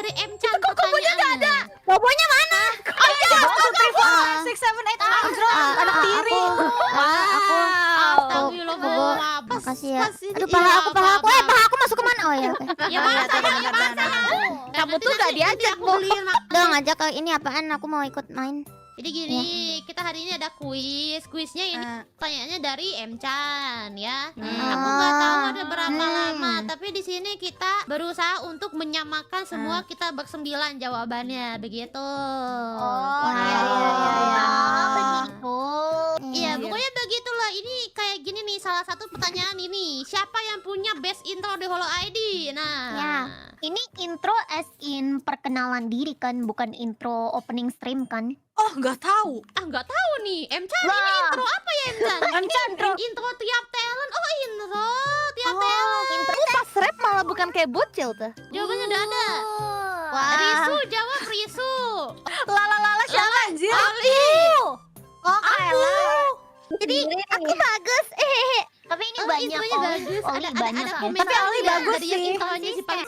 dari M-chan. Kok kombonya nggak ada? Bobonya mana? Oh iya, 6, 7, 8, 9, 8 anak tiri. Aku Astagfirullah. makasih ya. Aduh, paha aku. Paha aku masuk ke mana? Oh ya. Ya masa ya masa. Kamu tuh nggak diajak, Aku beliin Udah ngajak ke ini apaan? Aku mau ikut main. Jadi gini, kita hari ini ada kuis. Kuisnya ini pertanyaannya dari M-chan ya. Aku nggak tahu ada berapa lama, tapi di sini kita berusaha untuk menyamakan semua kita bersembilan jawabannya, begitu. Begitu. Iya, pokoknya begitulah. Ini kayak gini nih, salah satu pertanyaan ini. Siapa yang punya best intro di Holo ID? Nah. Ya. Ini intro as in perkenalan diri kan, bukan intro opening stream kan? Oh, nggak tahu. Ah, nggak tahu nih. M-chan ini intro apa ya, M-chan? M-chan Intro tiap talent. Oh, intro tiap talent. Intro pas rap malah bukan kayak bocil tuh. Jawabannya udah ada. Wah. Risu jawab Risu. Lala siapa anjir? Ali. Oh, Kayla. Jadi aku bagus. Tapi ini banyak intronya bagus. Oli Ada banyak ya. komentar Tapi Ali juga bagus dari yang sih. intronya si paling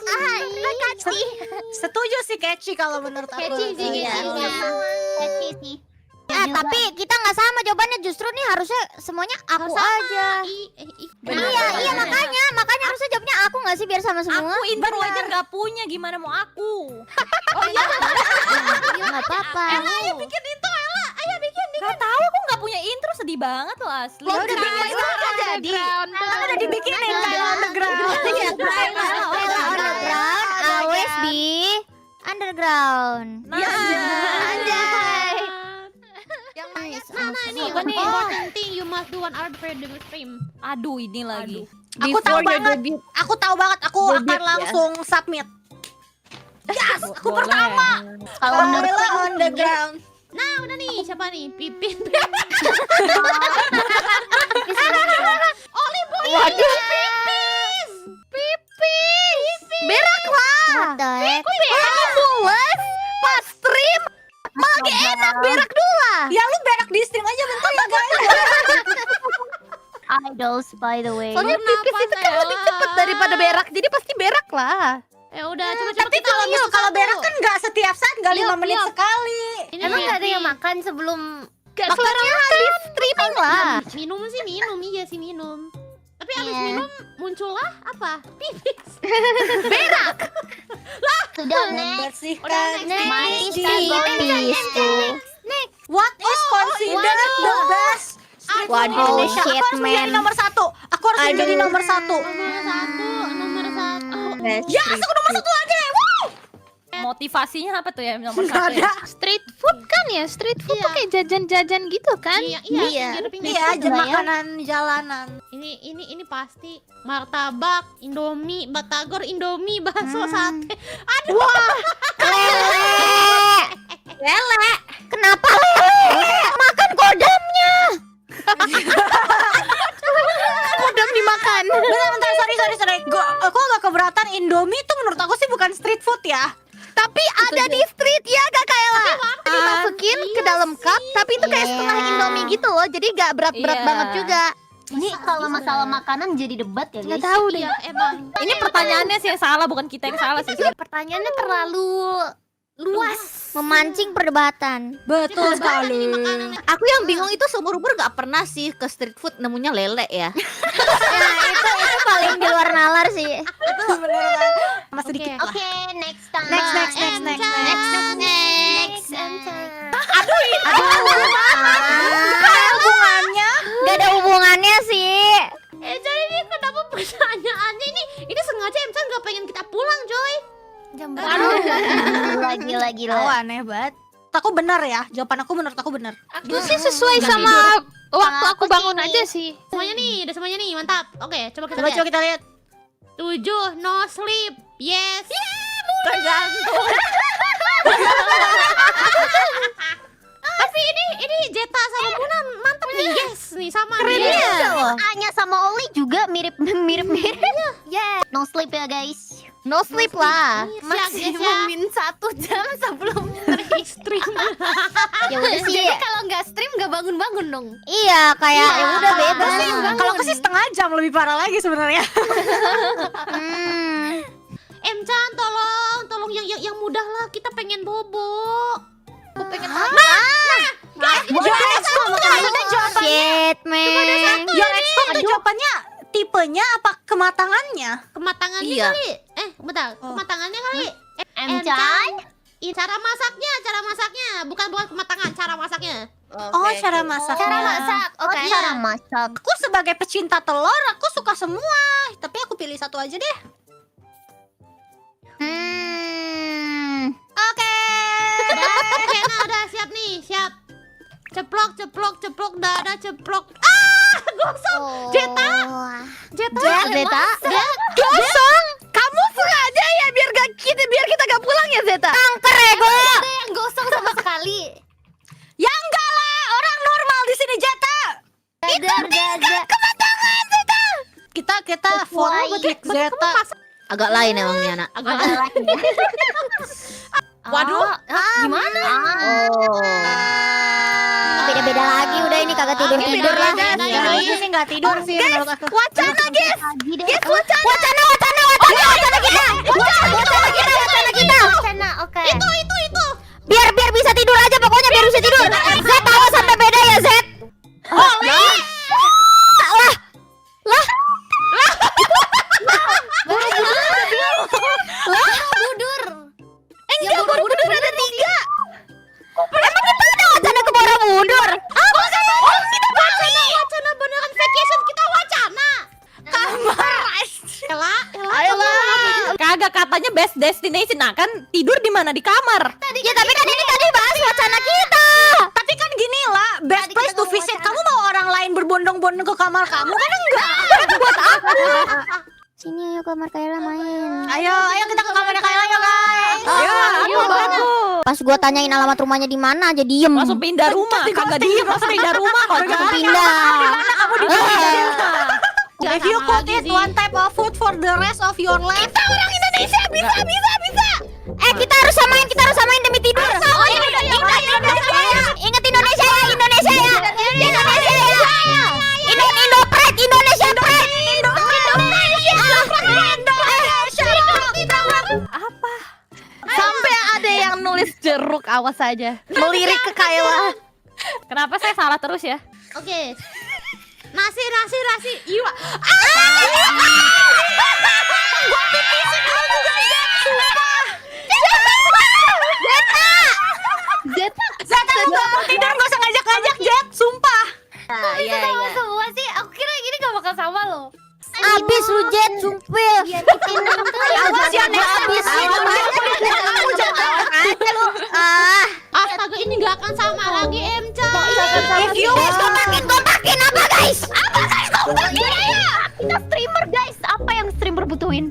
Setuju sih catchy kalau menurut aku. Catchy sih, Iya, catchy. iya. Catchy sih. Tapi kita nggak sama jawabannya, justru nih harusnya semuanya aku aja. Iya, makanya harusnya jawabnya aku nggak sih biar sama semua. Aku intro aja nggak punya, gimana mau aku? Nggak apa-apa. bikin itu, Ella. Ayo bikin. Gak tahu, aku nggak punya intro, sedih banget loh asli. Lo udah bikin kan jadi. Kan udah dibikinin Kayla Underground. Kayla underground, always be underground. Anjay. Yang Nah, ini one important thing you must do 1 hour before the stream. Aduh, ini lagi. Aku tahu banget. Aku tahu banget. Aku akan langsung submit. Yes, aku pertama. Kalau menurut Kayla on the ground. Nah, udah nih. Siapa nih? Pipin. Oli boy. Waduh. Pipis. Berak lah. What the heck? Aku mules pas stream. Lagi enak berak dulu lah. Ya lu berak di stream aja bentar ya guys. Idols by the way. Soalnya pipis itu kan lebih cepet daripada berak. Jadi pasti berak lah. Ya udah, coba Tapi kalau berak kan nggak setiap saat, nggak 5 menit sekali. Emang nggak ada yang makan sebelum Maksudnya habis streaming lah. minum sih minum, iya sih minum. Tapi abis Iya. minum muncullah apa? Pipis. sudah next? Membersihkan Mati di pipis tuh. What is considered the best? Waduh, Indonesia. shit, Aku harus menjadi man. nomor 1. Aku harus menjadi nomor 1. Nomor satu. Yes, aku nomor 1 aja. Wow. Motivasinya apa tuh ya nomor Nggak 1 ya? ada. Street food kan ya, street food tuh kayak jajan-jajan gitu kan? Iya, pinggir-pinggir Iya, gitu lah ya. makanan jalanan. Ini pasti martabak, Indomie, batagor, Indomie, bakso, sate. Aduh. Lele. Kenapa lele? Makan kodamnya. Kodam dimakan. Bentar, sorry. Aku agak keberatan. Indomie itu menurut aku sih bukan street food ya. Tapi ada di street ya, Kak Kayla. Dimasukin ke dalam cup, tapi itu kayak setengah Indomie gitu loh. Jadi gak berat-berat Iya. banget juga. Ini kalau masalah makanan jadi debat ya guys. Nggak tahu deh. Iya, emang. Ini pertanyaannya sih yang salah, bukan kita yang salah sih. Pertanyaannya terlalu luas, memancing perdebatan. Betul sekali. Aku yang bingung itu seumur umur gak pernah sih ke street food nemunya lele ya. Nah, itu paling di luar nalar sih. Sama sedikit lah. Oke, next time. Next. Hubungannya? Gak ada hubungannya sih. Jadi ini kenapa pertanyaannya ini sengaja M-chan gak pengen kita pulang, Joy. Gila. Oh, aneh banget. Aku benar ya. Jawaban aku menurut aku benar. Itu sih sesuai sama waktu aku bangun aja sih. Udah semuanya nih, mantap. Oke, coba kita lihat. Coba kita lihat. 7, no sleep. Yes. Tergantung. Tapi ini Jeta sama Muna mantap nih. Yes, nih sama Keren nih. ya. Anya sama Oli juga mirip. Yeah. No sleep ya guys. No sleep lah. Maksimum 1 jam sebelum stream. ya udah sih. Jadi kalau nggak stream nggak bangun-bangun dong. Iya, kayak ya udah bebas. Kalau aku sih setengah jam lebih parah lagi sebenarnya. M-chan tolong yang yang mudah lah. Kita pengen bobo. Aku pengen Shit, man. Yang ekspor tuh jawabannya tipenya apa kematangannya? Kematangannya Iya. kali. Bentar. Kematangannya kali. Emcan. Cara masaknya. Bukan kematangan, cara masaknya. Oh, cara masak. Cara masak. Oke. iya. Cara masak. Aku sebagai pecinta telur, aku suka semua. Tapi aku pilih satu aja deh. Oke. Oke, nah udah siap nih, siap. Ceplok, dada ceplok. Gosong. Jeta. Gosong. Kamu sengaja ya biar kita gak pulang ya, Zeta? Kanker ego. Ada yang gosong sama sekali. Ya enggak lah, orang normal di sini, Jeta. Kematangan. Kita vote pick Zeta. Agak lain emang nih anak. Waduh. Gimana? Oh. Beda-beda lagi udah ini kagak tidur lah. Ini sih nggak tidur sih menurut aku. Wacana guys. Wacana kita. Wacana, oke. Itu. Biar bisa tidur aja pokoknya biar bisa tidur. Z tahu sampai beda ya Z. Borobudur. Enggak, Borobudur ada 3. Emang kita udah wacana ke Borobudur? Wacana beneran vacation kita wacana. Kagak, katanya best destination. Nah kan tidur di mana? Di kamar. Ya tapi kan ini tadi bahas wacana kita. Tapi kan gini lah, best place to visit. Kamu mau orang lain berbondong-bondong ke kamar kamu kan enggak? Sini ayo kamar Kayla main. Ayo kita ke kamarnya Kayla yuk guys. Ayo, bagus. Pas gua tanyain alamat rumahnya di mana aja diem. Langsung pindah rumah. Kagak diem, langsung pindah rumah. Langsung pindah. If you could eat one type of food for the rest of your life. Kita orang Indonesia bisa. Kita harus samain demi tidur. Oh iya, ingat Indonesia ya. Indonesia ya. Indopride, Indonesia Pride. Apa? Sampai ada yang nulis jeruk, awas aja. Melirik ke Kayla. Kenapa saya salah terus ya? Oke. Nasi. Iya. Zeta gua mau tidur gak usah ngajak-ngajak Jet, sumpah. Iya. Semua sih, aku kira gini gak bakal sama lo. Abis lu Jet, sumpil. Awas ya next abis Astaga, ini gak akan sama lagi, Emca. If you Kompakin apa guys? Kita streamer guys, apa yang streamer butuhin?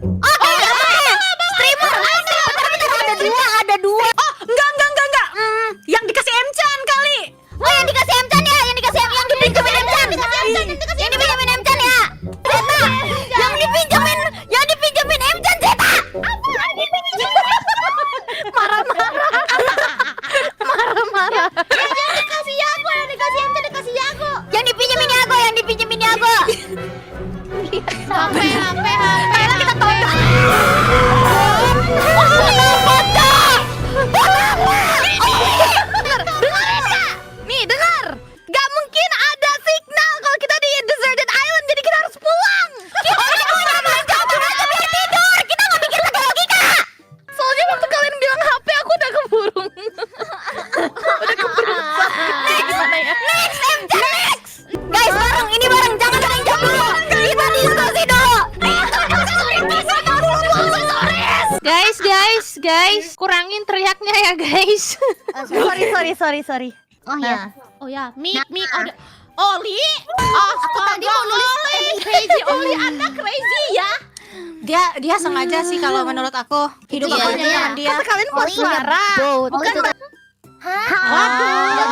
Streamer ada dua. Oh, enggak. Yang dikasih Emcan kali. Oh yang dikasih Emcan ya, yang dipinjemin Emcan. Yang dipinjemin Emcan ya. Zeta, yang dipinjemin Emcan Zeta. Marah-marah. Yang dikasih Emca, dikasih Yago. Yang dipinjemin Yago. HP. Kayla kita tonton. Nih, dengar. Gak mungkin ada signal kalau kita di deserted island, jadi kita harus pulang. Soalnya waktu kalian bilang HP, aku udah keburung. Gimana ya? Guys, bareng, jangan ada yang jawab dulu. Kita diskusi dulu. Guys, kurangin teriaknya ya guys. Sorry. Oh ya. Oh ya, mik ada. Oli? Astaga, Oli. Crazy Oli, Anda crazy ya. Dia sengaja sih kalau menurut aku. Hidup Iya, aku iya. dengan dia. Kalian buat suara. Bukan. Gak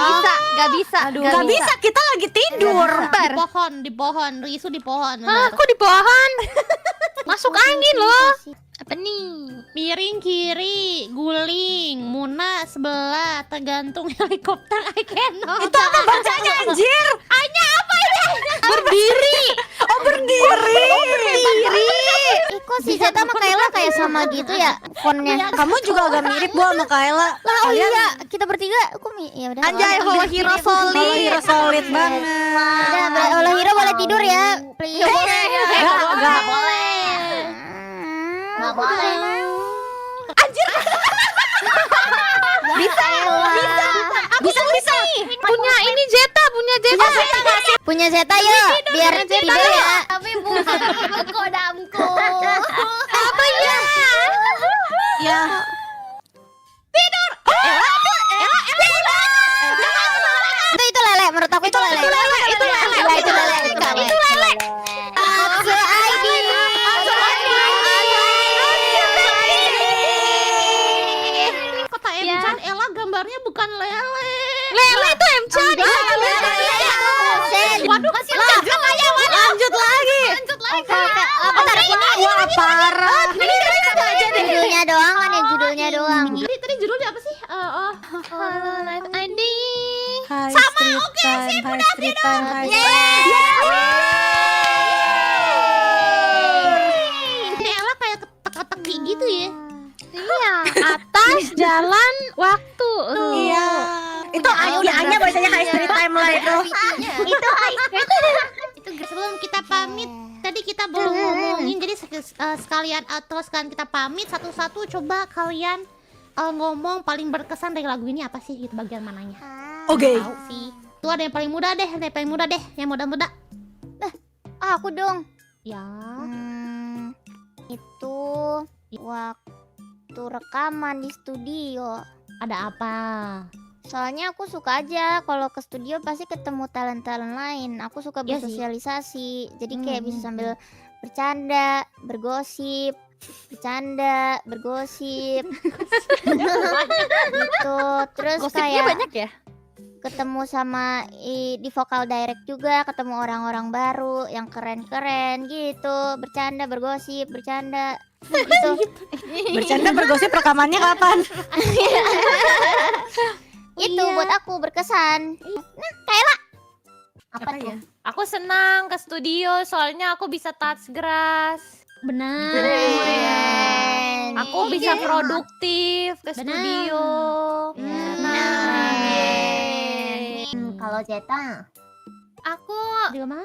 bisa. Gak bisa, kita lagi tidur. Di pohon, Risu di pohon. Hah, kok di pohon? Masuk angin loh. Apa nih? Miring kiri, guling, Muna sebelah, tergantung helikopter I cannot. Itu apa bacanya anjir? Hanya apa ini? Berdiri. Oh, berdiri. Iko kok si Zeta sama Kayla kayak sama gitu ya fontnya. Kamu juga agak mirip Bu sama Kayla. Lah oh iya, kita bertiga ya udah. Anjay, Holo Hero solid. Holo Hero solid banget. Udah, Holo Hero boleh tidur ya. Please. Enggak boleh. Nggak boleh. Bisa. Punya ini Zeta, punya Zeta. Punya Zeta yuk, biar tidur ya. Tapi bukan kodamku. Apa ya? Ya. Itu lele, menurut aku itu lele. Itu lele. Atsu ID. Kata Emchan, Ella gambarnya bukan lele. Lele itu Emchan. Waduh, masih lanjut lagi. Bentar, wah parah. Judulnya doang kan ya, judulnya doang. Tadi judulnya apa sih? Live ID. Sama oke sih, udah tidur. Ini Ella kayak teka-teki gitu ya. Iya, atas jalan waktu. Iya. Itu A-nya bahasanya High Street Time lah itu. Itu sebelum kita pamit, tadi kita belum ngomongin, jadi sekalian terus kan kita pamit satu-satu. Coba kalian ngomong paling berkesan dari lagu ini apa sih, gitu, bagian mananya? Oke. Tahu sih. Tuh ada yang paling muda deh, yang muda-muda. Aku dong. Ya. Itu waktu rekaman di studio. Ada apa? Soalnya aku suka aja kalau ke studio pasti ketemu talent-talent lain. Aku suka Iya sih. bersosialisasi. Jadi kayak bisa sambil bercanda, bergosip, bergosip. Gitu. Terus Gosipnya kayak banyak ya? ketemu sama di vokal direct juga, ketemu orang-orang baru yang keren-keren gitu. Bercanda, bergosip, bercanda. Gitu. Bercanda bergosip rekamannya kapan? Itu buat aku berkesan. Nah, Kayla. Apa tuh? Aku senang ke studio soalnya aku bisa touch grass. Benar. Keren. Aku bisa produktif ke studio. Kalau Zeta, Dia mau.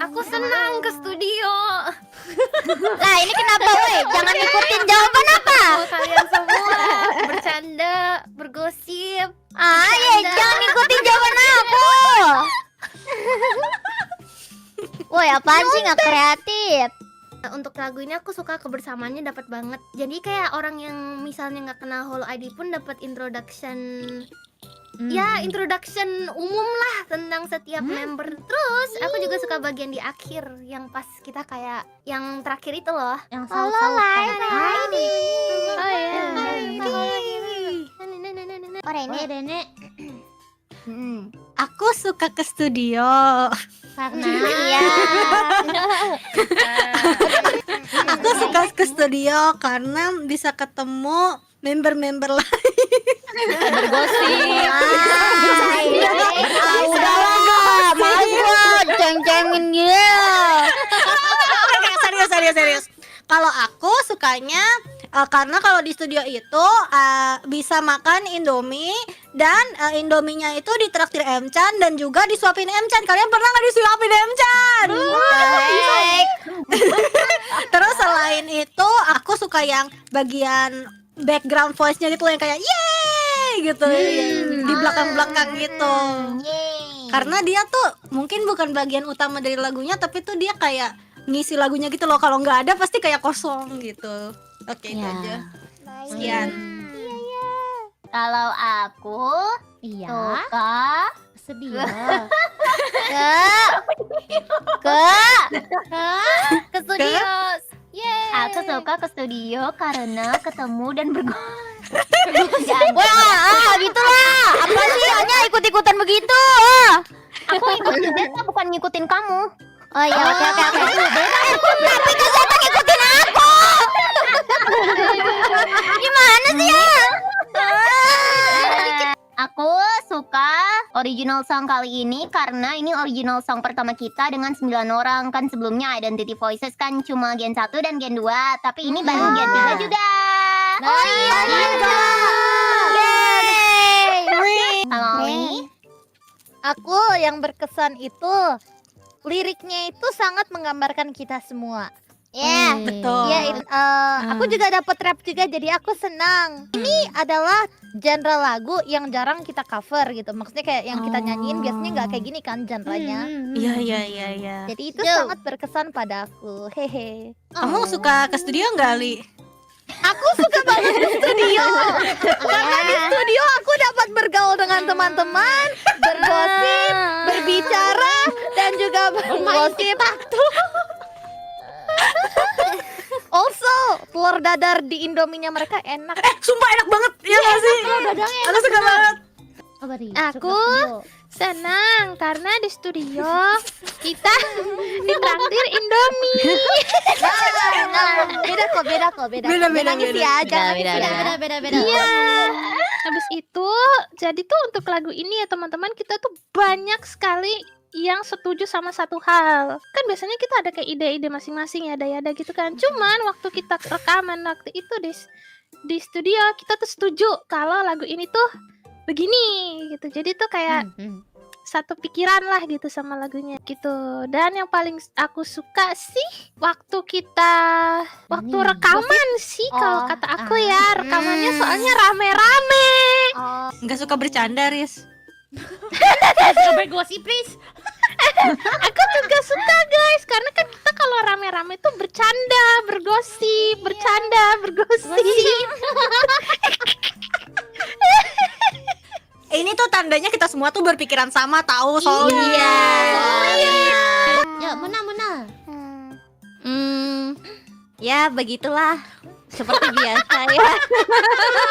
Aku senang ke studio. lah ini kenapa woi? Jangan ikutin jawaban apa? Kalian semua bercanda, bergosip. Jangan ikutin jawaban aku. Woi, apaan sih nggak kreatif? Untuk lagu ini aku suka kebersamaannya dapat banget. Jadi kayak orang yang misalnya nggak kenal Holo ID pun dapat introduction. Ya, introduction umum lah tentang setiap member. Terus aku juga suka bagian di akhir yang pas kita kayak yang terakhir itu loh. Yang Halo saut-saut Live kan. ID. Oh Rene. Rene, Aku suka ke studio. karena Iya. Aku suka ke studio karena bisa ketemu member-member lain. Bergosip. Udahlah gak, males gua ceng-cengin dia. Serius. Kalau aku sukanya karena kalau di studio itu bisa makan Indomie dan Indominya itu ditraktir Emchan dan juga disuapin Emchan. Kalian pernah nggak disuapin Emchan? Terus selain itu aku suka yang bagian background voice-nya gitu yang kayak yeay gitu di belakang-belakang gitu. Karena dia tuh mungkin bukan bagian utama dari lagunya tapi tuh dia kayak ngisi lagunya gitu loh. Kalau nggak ada pasti kayak kosong gitu. Oke, itu aja. Sekian. Kalau aku iya, suka sedih. ke studio. Aku suka ke studio karena ketemu dan bergosip. Wah, gitu lah. Apa sih hanya ikut-ikutan begitu? Aku ikutin Zeta bukan ngikutin kamu. Oh iya, oke. Tapi kan Zeta ngikutin aku. Gimana sih ya? Aku suka original song kali ini karena ini original song pertama kita dengan 9 orang. Kan sebelumnya Identity Voices kan cuma Gen 1 dan Gen 2, tapi ini baru Gen 3 juga. Oh iya juga. Halo Oli. Aku yang berkesan itu liriknya itu sangat menggambarkan kita semua. Ya, Betul. ya. Aku juga dapat rap juga, jadi aku senang. Ini adalah genre lagu yang jarang kita cover gitu. Maksudnya kayak yang kita nyanyiin biasanya nggak kayak gini kan genrenya. Iya. Jadi itu sangat berkesan pada aku. Hehe. Kamu suka ke studio nggak, Li? Aku suka banget di studio. Karena di studio aku dapat bergaul dengan teman-teman, bergosip, berbicara, dan juga bergosip. Also, telur dadar di Indominya mereka enak. Sumpah enak banget, ya nggak sih? Aku suka banget. Aku senang karena di studio kita ditraktir Indomie. Beda kok. Jangan nangis ya, jangan nangis ya. Beda. Iya. Habis itu, jadi tuh untuk lagu ini ya teman-teman, kita tuh banyak sekali yang setuju sama satu hal. Kan biasanya kita ada kayak ide-ide masing-masing ya, ada gitu kan. Cuman waktu kita rekaman waktu itu di studio, kita tuh setuju kalau lagu ini tuh begini gitu. Jadi tuh kayak satu pikiran lah gitu sama lagunya gitu. Dan yang paling aku suka sih waktu rekaman sih kalau kata aku ya, rekamannya soalnya rame-rame. Nggak suka bercanda, Riz. Bergosip please. Aku juga suka guys, karena kan kita kalau rame-rame tuh bercanda, bergosip. Ini tuh tandanya kita semua tuh berpikiran sama, tahu soalnya. Ya, Muna. Ya begitulah. Seperti biasa ya.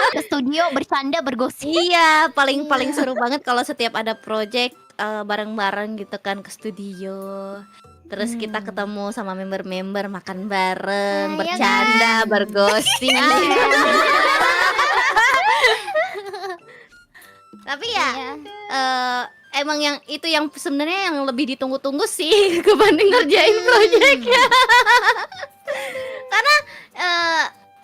Ke studio bercanda bergosip. Iya, paling seru banget kalau setiap ada project bareng-bareng gitu kan ke studio. Terus kita ketemu sama member-member, makan bareng, bercanda, bergosip. Tapi ya, emang yang itu yang sebenarnya yang lebih ditunggu-tunggu sih kebanding ngerjain projectnya. Karena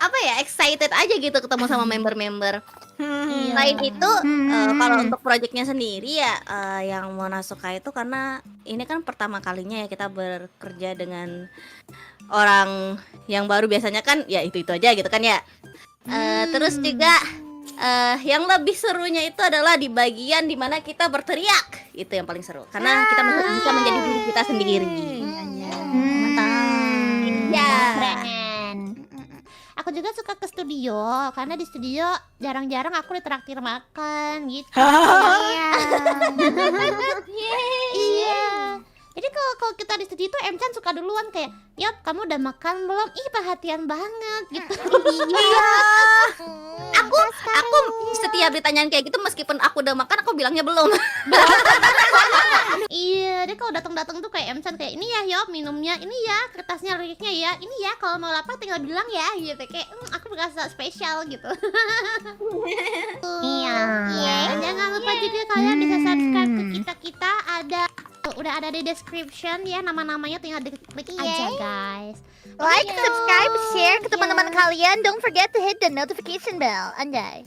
apa ya, excited aja gitu ketemu sama member-member. Selain itu, kalau untuk projectnya sendiri ya, yang Mona suka itu karena ini kan pertama kalinya ya kita bekerja dengan orang yang baru. Biasanya kan ya itu aja gitu kan ya. Terus juga yang lebih serunya itu adalah di bagian dimana kita berteriak. Itu yang paling seru karena kita bisa menjadi diri kita sendiri. Aku juga suka ke studio karena di studio jarang-jarang aku ditraktir makan gitu. Iya. Jadi kalau kita di studio tuh Emchan suka duluan kayak, "Yap, kamu udah makan belum? Ih, perhatian banget." gitu. Iya. Aku setiap ditanyain kayak gitu meskipun aku udah makan aku bilangnya belum. Iya, dia kalau datang-datang tuh kayak Emchan kayak, "Ini ya, Yop, minumnya. Ini ya, kertasnya, liriknya ya. Ini ya, kalau mau lapar tinggal bilang ya." gitu. Kayak, aku merasa spesial gitu. Iya. Dan jangan lupa juga kalian bisa subscribe ke kita ada udah ada di description ya, nama-namanya tinggal klik aja guys. Like, subscribe, share ke teman-teman kalian. Don't forget to hit the notification bell. Anjay.